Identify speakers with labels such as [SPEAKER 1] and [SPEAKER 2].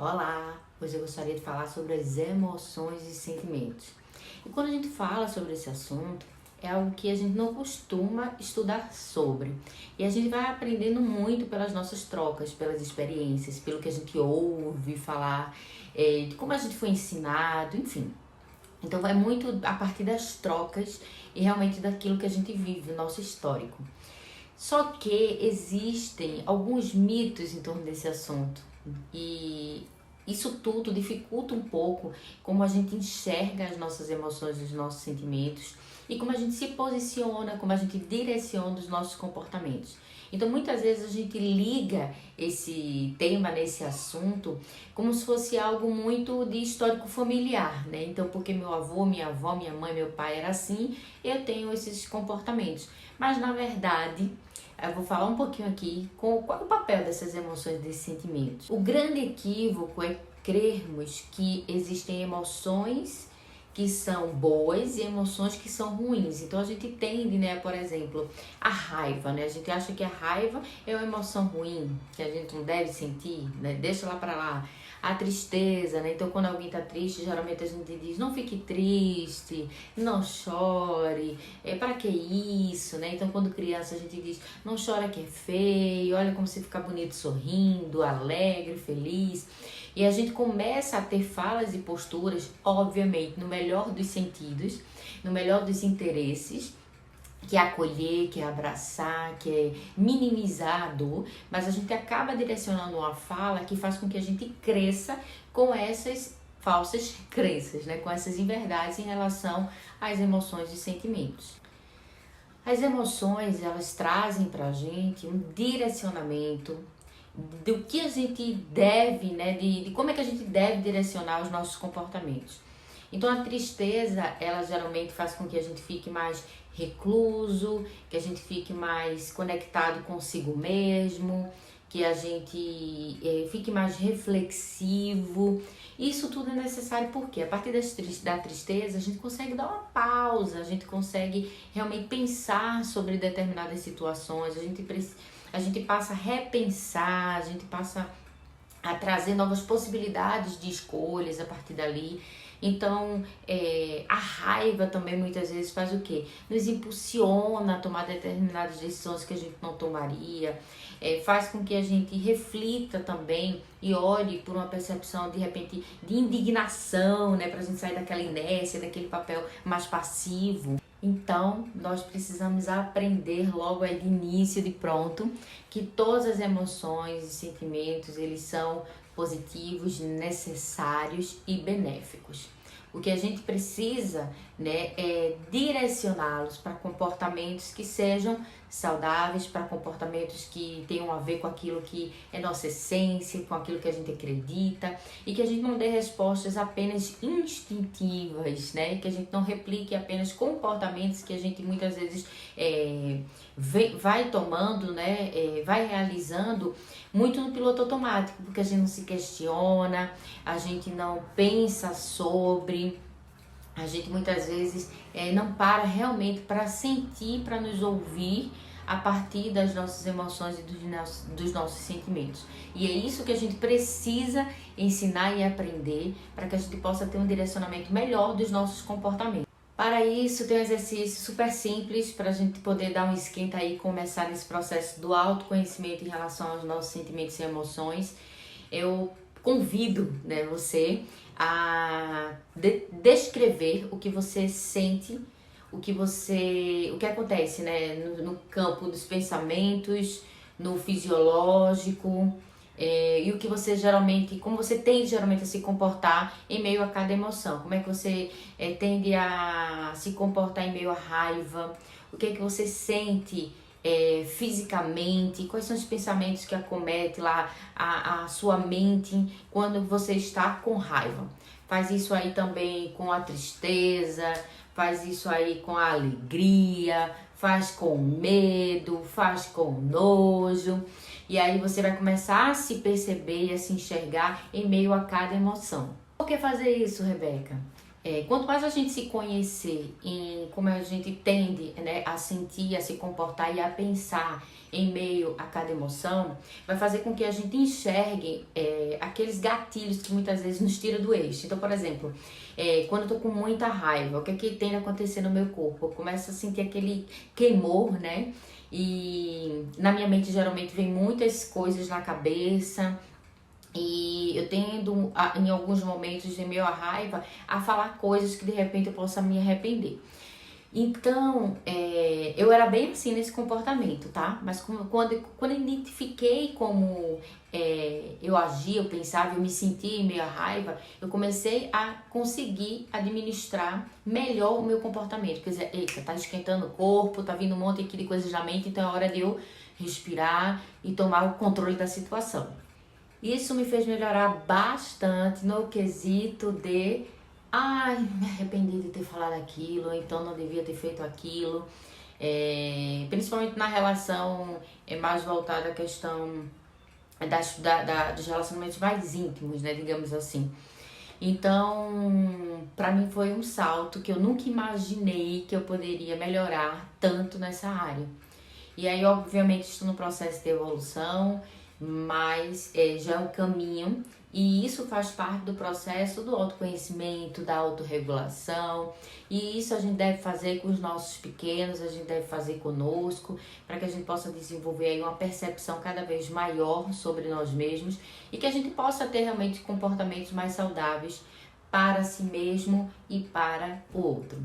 [SPEAKER 1] Olá! Hoje eu gostaria de falar sobre as emoções e sentimentos. E quando a gente fala sobre esse assunto, é algo que a gente não costuma estudar sobre. E a gente vai aprendendo muito pelas nossas trocas, pelas experiências, pelo que a gente ouve falar, de como a gente foi ensinado, enfim. Então vai muito a partir das trocas e realmente daquilo que a gente vive, o nosso histórico. Só que existem alguns mitos em torno desse assunto e isso tudo dificulta um pouco como a gente enxerga as nossas emoções, os nossos sentimentos e como a gente se posiciona, como a gente direciona os nossos comportamentos. Então muitas vezes a gente liga esse tema, nesse assunto, como se fosse algo muito de histórico familiar, né? Então porque meu avô, minha avó, minha mãe, meu pai era assim, eu tenho esses comportamentos. Mas na verdade, eu vou falar um pouquinho aqui com qual é o papel dessas emoções, desses sentimentos. O grande equívoco é crermos que existem emoções que são boas e emoções que são ruins. Então a gente tende, né, por exemplo, a raiva, né? A gente acha que a raiva é uma emoção ruim, que a gente não deve sentir, né? Deixa lá pra lá. A tristeza, né? Então quando alguém tá triste, geralmente a gente diz, não fique triste, não chore, para que isso, né? Então quando criança a gente diz, não chora que é feio, olha como você fica bonito sorrindo, alegre, feliz. E a gente começa a ter falas e posturas, obviamente, no melhor dos sentidos, no melhor dos interesses, que é acolher, que é abraçar, que é minimizar a dor, mas a gente acaba direcionando uma fala que faz com que a gente cresça com essas falsas crenças, né? Com essas inverdades em relação às emoções e sentimentos. As emoções, elas trazem pra gente um direcionamento do que a gente deve, né? De como é que a gente deve direcionar os nossos comportamentos. Então a tristeza, ela geralmente faz com que a gente fique mais recluso, que a gente fique mais conectado consigo mesmo, que a gente fique mais reflexivo. Isso tudo é necessário porque a partir da tristeza a gente consegue dar uma pausa, a gente consegue realmente pensar sobre determinadas situações, a gente passa a repensar, a gente passa a trazer novas possibilidades de escolhas a partir dali. Então, a raiva também muitas vezes faz o quê? Nos impulsiona a tomar determinadas decisões que a gente não tomaria, faz com que a gente reflita também e olhe por uma percepção, de repente, de indignação, né? Pra gente sair daquela inércia, daquele papel mais passivo. Então, nós precisamos aprender logo aí de início, de pronto, que todas as emoções e sentimentos, eles são positivos, necessários e benéficos. O que a gente precisa, né, é direcioná-los para comportamentos que sejam saudáveis, para comportamentos que tenham a ver com aquilo que é nossa essência, com aquilo que a gente acredita, e que a gente não dê respostas apenas instintivas, né, que a gente não replique apenas comportamentos que a gente muitas vezes vai tomando, né, vai realizando muito no piloto automático, porque a gente não se questiona, a gente não pensa sobre, a gente muitas vezes não para realmente para sentir, para nos ouvir a partir das nossas emoções e dos nossos sentimentos. E é isso que a gente precisa ensinar e aprender para que a gente possa ter um direcionamento melhor dos nossos comportamentos. Para isso, tem um exercício super simples para a gente poder dar um esquenta aí e começar nesse processo do autoconhecimento em relação aos nossos sentimentos e emoções. Eu convido, né, você a descrever o que você sente, o que acontece, né, no campo dos pensamentos, no fisiológico, e o que você geralmente, como você tende geralmente a se comportar em meio a cada emoção. Como é que você tende a se comportar em meio à raiva? O que é que você sente fisicamente? Quais são os pensamentos que acomete lá a sua mente quando você está com raiva? Faz isso aí também com a tristeza, faz isso aí com a alegria, faz com medo, faz com nojo. E aí você vai começar a se perceber e a se enxergar em meio a cada emoção. Por que fazer isso, Rebeca? Quanto mais a gente se conhecer em como a gente tende, né, a sentir, a se comportar e a pensar em meio a cada emoção, vai fazer com que a gente enxergue aqueles gatilhos que muitas vezes nos tira do eixo. Então, por exemplo, quando eu tô com muita raiva, o que é que tende a acontecer no meu corpo? Eu começo a sentir aquele queimor, né? E na minha mente geralmente vem muitas coisas na cabeça. E eu tendo, em alguns momentos de meio a raiva, a falar coisas que de repente eu possa me arrepender. Então, eu era bem assim nesse comportamento, tá? Mas quando eu identifiquei como eu agia, eu pensava, eu me sentia em meio à raiva, eu comecei a conseguir administrar melhor o meu comportamento. Quer dizer, eita, tá esquentando o corpo, tá vindo um monte aqui de coisas na mente, então é hora de eu respirar e tomar o controle da situação. Isso me fez melhorar bastante no quesito de ai, me arrependi de ter falado aquilo, então não devia ter feito aquilo. Principalmente na relação mais voltada à questão dos relacionamentos mais íntimos, né, digamos assim. Então, pra mim foi um salto que eu nunca imaginei que eu poderia melhorar tanto nessa área. E aí, obviamente, estou no processo de evolução, mas já é um caminho e isso faz parte do processo do autoconhecimento, da autorregulação, e isso a gente deve fazer com os nossos pequenos, a gente deve fazer conosco, para que a gente possa desenvolver aí uma percepção cada vez maior sobre nós mesmos e que a gente possa ter realmente comportamentos mais saudáveis para si mesmo e para o outro.